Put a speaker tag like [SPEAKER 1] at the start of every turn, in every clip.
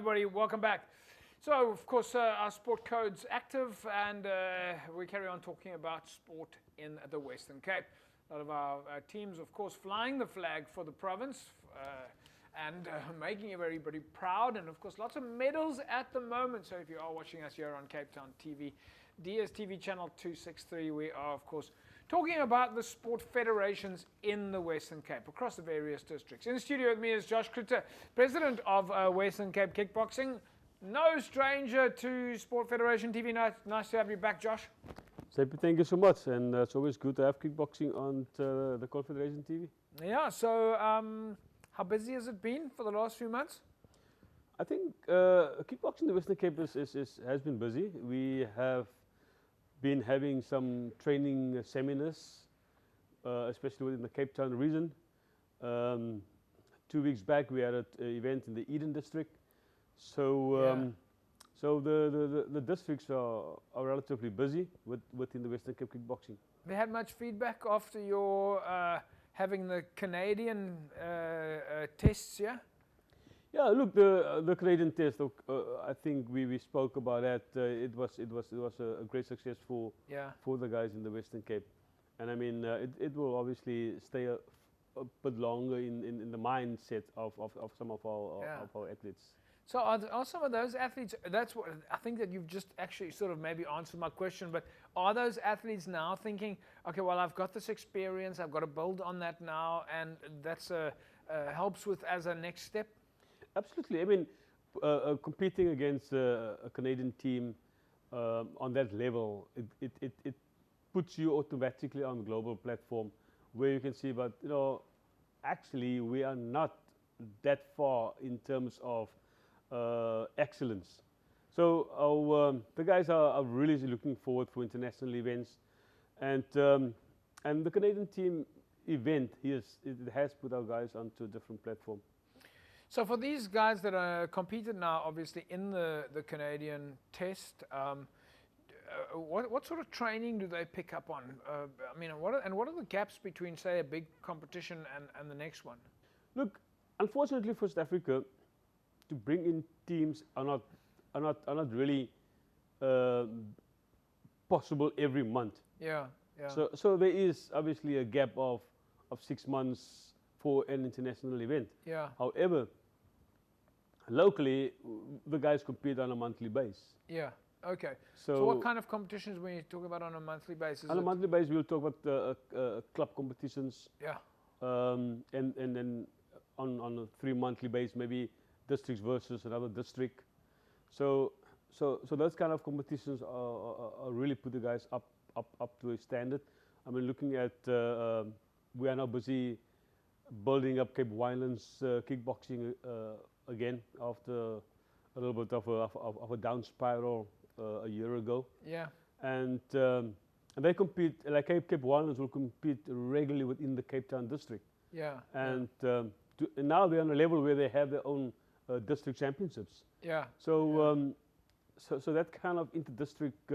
[SPEAKER 1] everybody, welcome back. So, of course, our sport code's active, and we carry on talking about sport in the Western Cape. A lot of our teams, of course, flying the flag for the province and making everybody proud, and of course, lots of medals at the moment. So, if you are watching us here on Cape Town TV, DStv channel 263, we are, of course, talking about the sport federations in the Western Cape, across the various districts. In the studio with me is Josh Kruter, president of Western Cape Kickboxing. No stranger to Sport Federation TV. Nice to have you back, Josh.
[SPEAKER 2] Sepi, thank you so much, and it's always good to have kickboxing on the Confederation TV.
[SPEAKER 1] Yeah, so how busy has it been for the last few months?
[SPEAKER 2] I think kickboxing in the Western Cape has been busy. We have been having some training seminars, especially within the Cape Town region. 2 weeks back we had an event in the Eden district. So, so the districts are relatively busy within the Western Cape kickboxing.
[SPEAKER 1] Have you had much feedback after your having the Canadian tests, yeah?
[SPEAKER 2] Yeah, look, the Canadian test. I think we spoke about that. It was a great success for the guys in the Western Cape, and I mean it will obviously stay a bit longer in the mindset of some of our athletes.
[SPEAKER 1] So are some of those athletes, that's what I think that you've just actually sort of maybe answered my question, but are those athletes now thinking, okay, well, I've got this experience, I've got to build on that now, and that's helps with as a next step?
[SPEAKER 2] Absolutely. I mean, competing against a Canadian team on that level, it puts you automatically on a global platform where you can see, but you know, actually we are not that far in terms of excellence. So the guys are really looking forward for international events, and the Canadian team event it has put our guys onto a different platform.
[SPEAKER 1] So for these guys that are competed now, obviously in the Canadian test, what sort of training do they pick up on? I mean, what are the gaps between, say, a big competition and the next one?
[SPEAKER 2] Look, unfortunately for South Africa, to bring in teams are not really possible every month.
[SPEAKER 1] Yeah.
[SPEAKER 2] So there is obviously a gap of 6 months for an international event.
[SPEAKER 1] Yeah.
[SPEAKER 2] However, locally, the guys compete on a monthly basis.
[SPEAKER 1] Yeah. Okay. So what kind of competitions when you talk about on a monthly basis?
[SPEAKER 2] On a monthly basis, we'll talk about club competitions.
[SPEAKER 1] Yeah.
[SPEAKER 2] And then on a 3 monthly basis, maybe districts versus another district. So those kind of competitions are really put the guys up to a standard. I mean, looking at we are now busy building up Cape Winelands kickboxing again after a little bit of a down spiral a year ago.
[SPEAKER 1] Yeah.
[SPEAKER 2] And they compete, like Cape Winelands will compete regularly within the Cape Town district.
[SPEAKER 1] Yeah.
[SPEAKER 2] And now they're on a level where they have their own district championships.
[SPEAKER 1] Yeah.
[SPEAKER 2] So so that kind of inter-district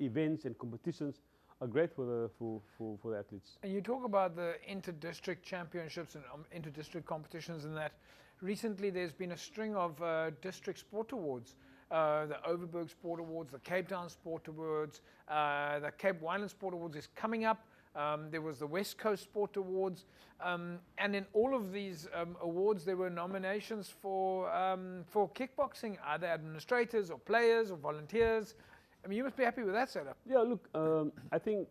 [SPEAKER 2] events and competitions are great for the athletes. And
[SPEAKER 1] you talk about the inter-district championships and inter-district competitions, and that recently there's been a string of district sport awards. The Overberg Sport Awards, the Cape Town Sport Awards, the Cape Winelands Sport Awards is coming up. There was the West Coast Sport Awards, and in all of these awards there were nominations for kickboxing, either administrators or players or volunteers. I mean, you must be happy with that setup.
[SPEAKER 2] Yeah, look, I think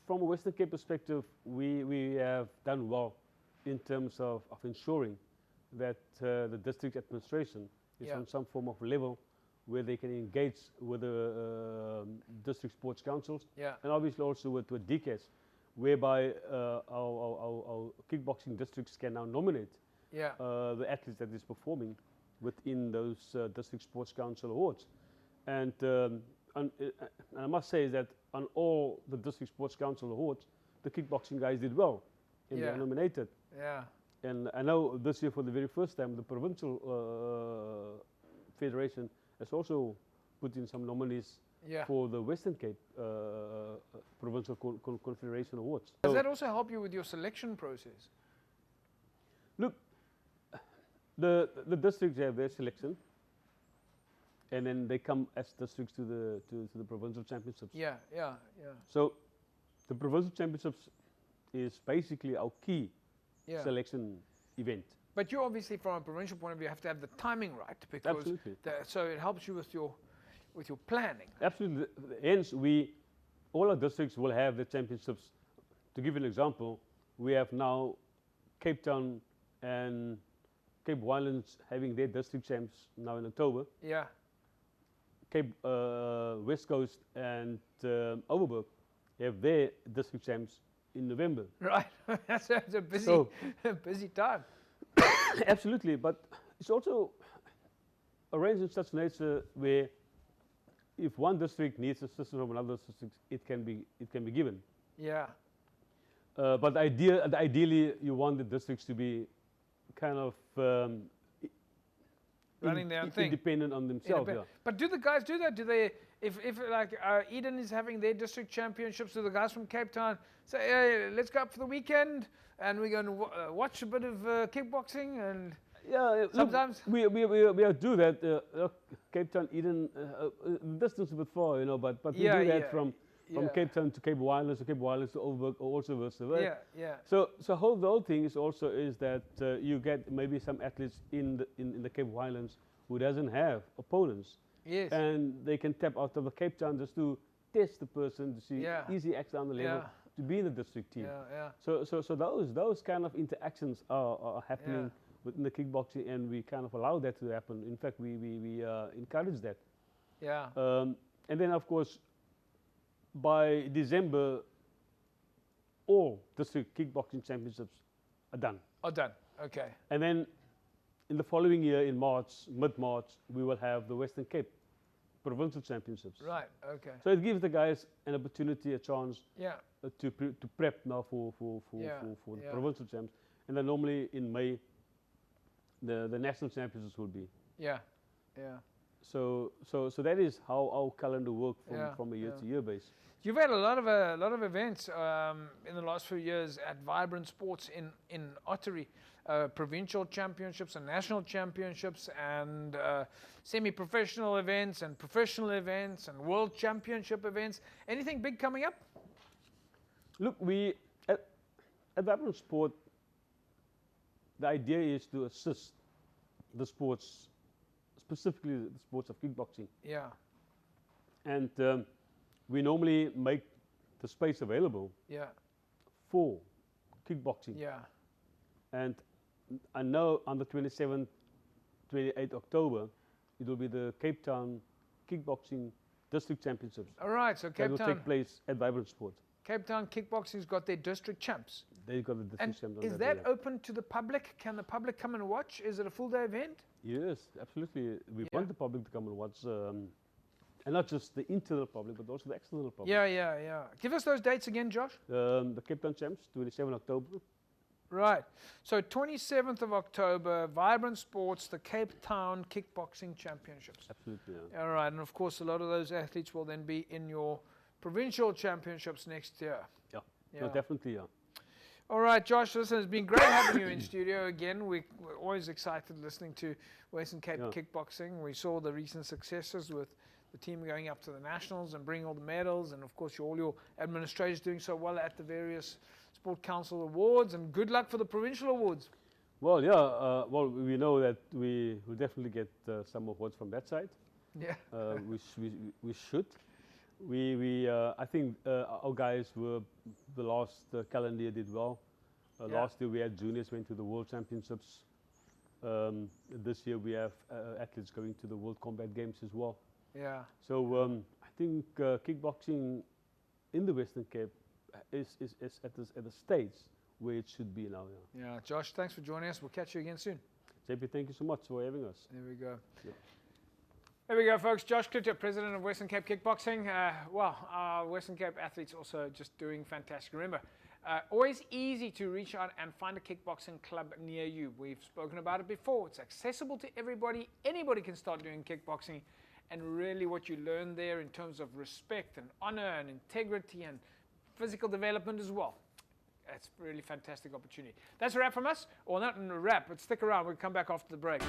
[SPEAKER 2] from a Western Cape perspective, we have done well in terms of ensuring that the district administration is on some form of level where they can engage with the district sports councils, and obviously also with DCAS, whereby our kickboxing districts can now nominate the athletes that is performing within those district sports council awards. And I must say that on all the district sports council awards, the kickboxing guys did well, and they are nominated.
[SPEAKER 1] Yeah.
[SPEAKER 2] And I know this year for the very first time, the provincial federation has also put in some nominees for the Western Cape Provincial Confederation Awards.
[SPEAKER 1] Does that also help you with your selection process?
[SPEAKER 2] Look, the districts have their selection, and then they come as districts to the provincial championships.
[SPEAKER 1] Yeah.
[SPEAKER 2] So the provincial championships is basically our key selection event.
[SPEAKER 1] But you obviously, from a provincial point of view, have to have the timing right, because
[SPEAKER 2] Absolutely.
[SPEAKER 1] so it helps you with your planning.
[SPEAKER 2] Absolutely. Hence, all our districts will have the championships. To give you an example, we have now Cape Town and Cape Winelands having their district champs now in October.
[SPEAKER 1] Yeah.
[SPEAKER 2] Cape West Coast and Overberg have their district champs in November.
[SPEAKER 1] Right. That's a busy time.
[SPEAKER 2] Absolutely, but it's also arranged in such nature where if one district needs assistance from another district, it can be given.
[SPEAKER 1] Yeah.
[SPEAKER 2] But ideally, you want the districts to be kind of
[SPEAKER 1] running their own thing,
[SPEAKER 2] independent on themselves. Yeah.
[SPEAKER 1] But do the guys do that? Do they, if like Eden is having their district championships, do the guys from Cape Town say, hey, let's go up for the weekend and we're going to watch a bit of kickboxing? And
[SPEAKER 2] yeah,
[SPEAKER 1] sometimes
[SPEAKER 2] we do that. Cape Town, Eden, the distance is a bit far, but we do that from Cape Town to Cape Winelands, or Cape Winelands to Overberg, or also versa versa.
[SPEAKER 1] Yeah.
[SPEAKER 2] So the whole thing is that you get maybe some athletes in the Cape Winelands who doesn't have opponents.
[SPEAKER 1] Yes.
[SPEAKER 2] And they can tap out of the Cape Town just to test the person, to see easy acts down the level, to be in the district team. So those kind of interactions are happening within the kickboxing, and we kind of allow that to happen. In fact, we encourage that.
[SPEAKER 1] Yeah.
[SPEAKER 2] And then of course, by December, all district kickboxing championships are done.
[SPEAKER 1] Okay.
[SPEAKER 2] And then in the following year, in mid-March, we will have the Western Cape provincial championships.
[SPEAKER 1] Right. Okay.
[SPEAKER 2] So it gives the guys an opportunity, a chance to prep now for the provincial champs. And then normally in May, the national championships will be.
[SPEAKER 1] Yeah.
[SPEAKER 2] So that is how our calendar works from a year-to-year base.
[SPEAKER 1] You've had a lot of events in the last few years at Vibrant Sports in Ottery, provincial championships and national championships, and semi-professional events and professional events and world championship events. Anything big coming up?
[SPEAKER 2] Look, at Vibrant Sport, the idea is to assist the sports, specifically the sports of kickboxing.
[SPEAKER 1] Yeah.
[SPEAKER 2] And we normally make the space available for kickboxing.
[SPEAKER 1] Yeah.
[SPEAKER 2] And I know on the 27th, 28th October, it will be the Cape Town Kickboxing District Championships.
[SPEAKER 1] All right, so Cape Town.
[SPEAKER 2] That will take place at Vibrant Sport.
[SPEAKER 1] Cape Town Kickboxing's got their district champs.
[SPEAKER 2] They've got the district champs.
[SPEAKER 1] Is that open to the public? Can the public come and watch? Is it a full day event?
[SPEAKER 2] Yes, absolutely. We want the public to come and watch. And not just the internal public, but also the external public.
[SPEAKER 1] Yeah. Give us those dates again, Josh.
[SPEAKER 2] The Cape Town Champs, 27 October.
[SPEAKER 1] Right. So 27th of October, Vibrant Sports, the Cape Town Kickboxing Championships.
[SPEAKER 2] Absolutely, yeah.
[SPEAKER 1] All right. And of course, a lot of those athletes will then be in your provincial championships next year.
[SPEAKER 2] Yeah. No, definitely, yeah.
[SPEAKER 1] All right, Josh, listen, it's been great having you in studio again. We're always excited listening to Western Cape Kickboxing. We saw the recent successes with the team going up to the nationals and bringing all the medals, and of course all your administrators doing so well at the various Sport Council awards, and good luck for the provincial awards.
[SPEAKER 2] Well, yeah, we know that we will definitely get some awards from that side.
[SPEAKER 1] Yeah.
[SPEAKER 2] We should. I think our guys were, the last calendar year did well. Last year we had juniors went to the World Championships. This year we have athletes going to the World Combat Games as well.
[SPEAKER 1] Yeah.
[SPEAKER 2] So I think kickboxing in the Western Cape is at a stage where it should be now.
[SPEAKER 1] Yeah, Josh, thanks for joining us. We'll catch you again soon.
[SPEAKER 2] JP, thank you so much for having us.
[SPEAKER 1] There we go.
[SPEAKER 2] Yeah.
[SPEAKER 1] There we go, folks. Josh Klitter, President of Western Cape Kickboxing. Our Western Cape athletes also just doing fantastic. Remember, always easy to reach out and find a kickboxing club near you. We've spoken about it before. It's accessible to everybody. Anybody can start doing kickboxing. And really what you learn there in terms of respect and honor and integrity and physical development as well. It's a really fantastic opportunity. That's a wrap from us. Or not a wrap, but stick around. We'll come back after the break.